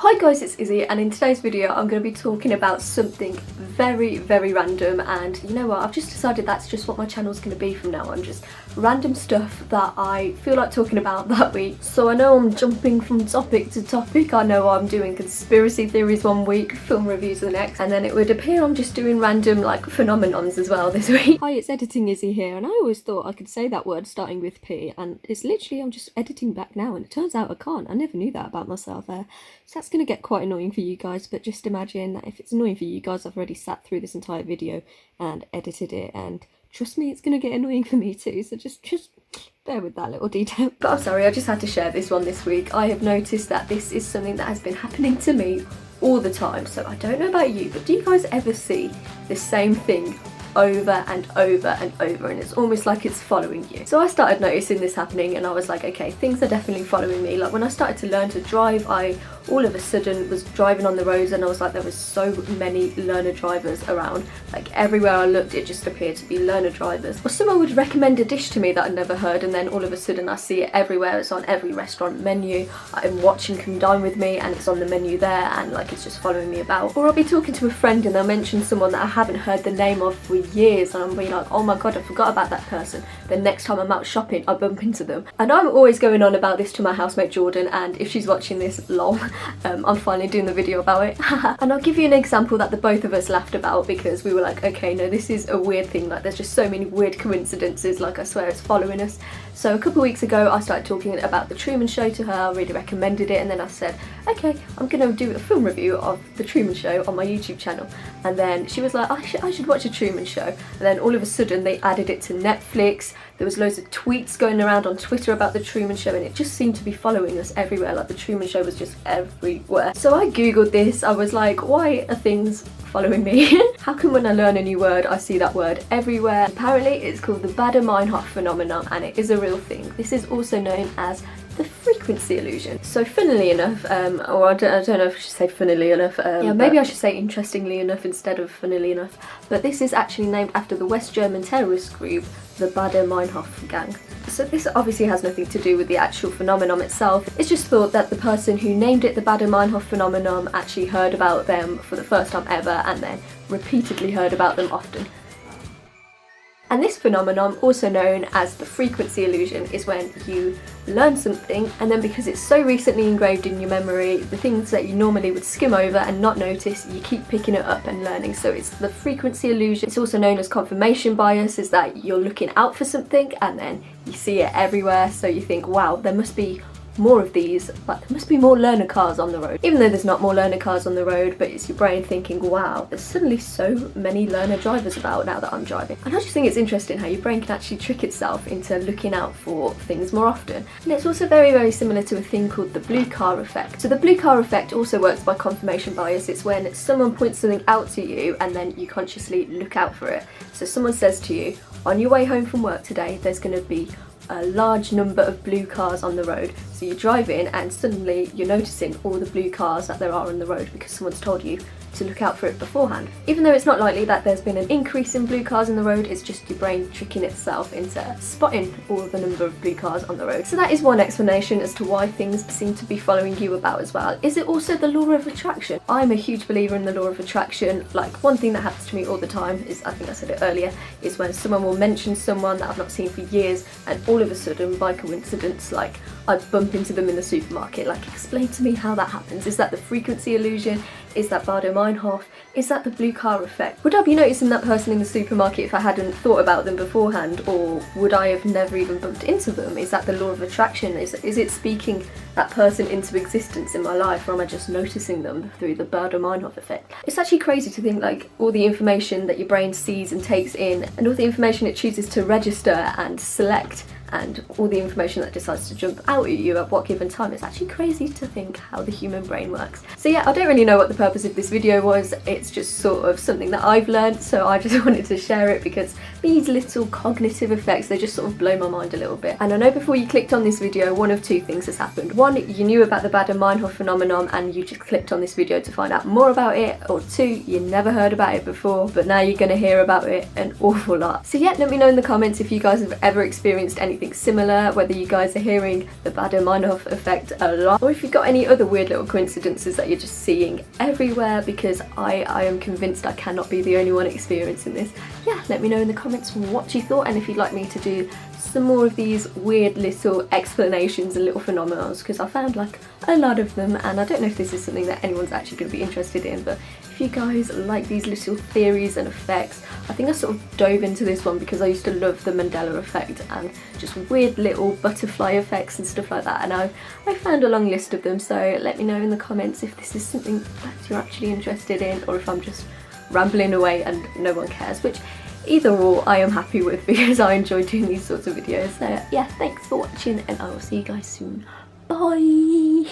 Hi guys, it's Izzy, and in today's video I'm going to be talking about something very random. And you know what, I've just decided that's just what my channel's going to be from now on, just random stuff that I feel like talking about that week. So I know I'm jumping from topic to topic. I know I'm doing conspiracy theories one week, film reviews the next, and then it would appear I'm just doing random like phenomenons as well this week. Hi, it's Editing Izzy here, and I always thought I could say that word starting with P, and it's literally I'm just editing back now, and it turns out I can't. I never knew that about myself there. So that's going to get quite annoying for you guys, but just imagine that if it's annoying for you guys, I've already sat through this entire video and edited it, and trust me, it's going to get annoying for me too, so just bear with that little detail. But I'm sorry, I just had to share this one this week. I have noticed that this is something that has been happening to me all the time, so I don't know about you, but do you guys ever see the same thing over and over and over, and it's almost like it's following you? So I started noticing this happening, and I was like, okay, things are definitely following me. Like when I started to learn to drive, I all of a sudden was driving on the roads, and I was like, there was so many learner drivers around. Like everywhere I looked, it just appeared to be learner drivers. Or someone would recommend a dish to me that I'd never heard, and then all of a sudden I see it everywhere. It's on every restaurant menu. I'm watching Come Dine With Me, and it's on the menu there, and like it's just following me about. Or I'll be talking to a friend and they'll mention someone that I haven't heard the name of for years, and I'm being like, oh my god, I forgot about that person. Then next time I'm out shopping, I bump into them. And I'm always going on about this to my housemate Jordan, and if she's watching this, lol, I'm finally doing the video about it. And I'll give you an example that the both of us laughed about, because we were like, okay, no, this is a weird thing. Like there's just so many weird coincidences, like I swear it's following us. So a couple of weeks ago I started talking about The Truman Show to her. I really recommended it, and then I said, okay, I'm gonna do a film review of The Truman Show on my YouTube channel. And then she was like, I should watch a Truman Show. And then all of a sudden they added it to Netflix. There was loads of tweets going around on Twitter about The Truman Show, and it just seemed to be following us everywhere. Like The Truman Show was just everywhere. So I googled this. I was like, why are things following me? How come when I learn a new word I see that word everywhere? Apparently it's called the Baader-Meinhof phenomenon, and it is a real thing. This is also known as the frequency illusion. So funnily enough, or I don't know if I should say funnily enough, yeah, maybe I should say interestingly enough instead of funnily enough, but this is actually named after the West German terrorist group, the Baader-Meinhof gang. So this obviously has nothing to do with the actual phenomenon itself. It's just thought that the person who named it the Baader-Meinhof phenomenon actually heard about them for the first time ever, and then repeatedly heard about them often. And this phenomenon, also known as the frequency illusion, is when you learn something, and then because it's so recently engraved in your memory, the things that you normally would skim over and not notice, you keep picking it up and learning. So it's the frequency illusion. It's also known as confirmation bias, is that you're looking out for something and then you see it everywhere, so you think, wow, there must be more of these, like there must be more learner cars on the road, even though there's not more learner cars on the road. But it's your brain thinking, wow, there's suddenly so many learner drivers about now that I'm driving. And I just think it's interesting how your brain can actually trick itself into looking out for things more often. And it's also very similar to a thing called the blue car effect. So the blue car effect also works by confirmation bias. It's when someone points something out to you and then you consciously look out for it. So someone says to you, on your way home from work today, there's going to be a large number of blue cars on the road. So you drive in and suddenly you're noticing all the blue cars that there are on the road because someone's told you to look out for it beforehand. Even though it's not likely that there's been an increase in blue cars on the road, it's just your brain tricking itself into spotting all the number of blue cars on the road. So that is one explanation as to why things seem to be following you about as well. Is it also the law of attraction? I'm a huge believer in the law of attraction. Like one thing that happens to me all the time is, I think I said it earlier, is when someone will mention someone that I've not seen for years, and all of a sudden by coincidence, like I bump into them in the supermarket. Like, explain to me how that happens. Is that the frequency illusion? Is that Baader-Meinhof? Is that the blue car effect? Would I be noticing that person in the supermarket if I hadn't thought about them beforehand, or would I have never even bumped into them? Is that the law of attraction? Is it speaking that person into existence in my life, or am I just noticing them through the Baader-Meinhof effect? It's actually crazy to think like all the information that your brain sees and takes in, and all the information it chooses to register and select, and all the information that decides to jump out at you at what given time. It's actually crazy to think how the human brain works. So yeah, I don't really know what the purpose of this video was. It's just sort of something that I've learned, so I just wanted to share it because these little cognitive effects, they just sort of blow my mind a little bit. And I know before you clicked on this video, one of two things has happened. One, you knew about the Baader-Meinhof phenomenon and you just clicked on this video to find out more about it, or two, you never heard about it before, but now you're going to hear about it an awful lot. So yeah, let me know in the comments if you guys have ever experienced anything anything similar, whether you guys are hearing the Baader-Meinhof effect a lot, or if you've got any other weird little coincidences that you're just seeing everywhere, because I am convinced I cannot be the only one experiencing this. Yeah, let me know in the comments what you thought, and if you'd like me to do some more of these weird little explanations and little phenomena, because I found like a lot of them, and I don't know if this is something that anyone's actually going to be interested in, but if you guys like these little theories and effects, I think I sort of dove into this one because I used to love the Mandela effect and just weird little butterfly effects and stuff like that, and I found a long list of them. So let me know in the comments if this is something that you're actually interested in, or if I'm just rambling away and no one cares, which either or I am happy with, because I enjoy doing these sorts of videos. So yeah, thanks for watching, and I will see you guys soon. Bye!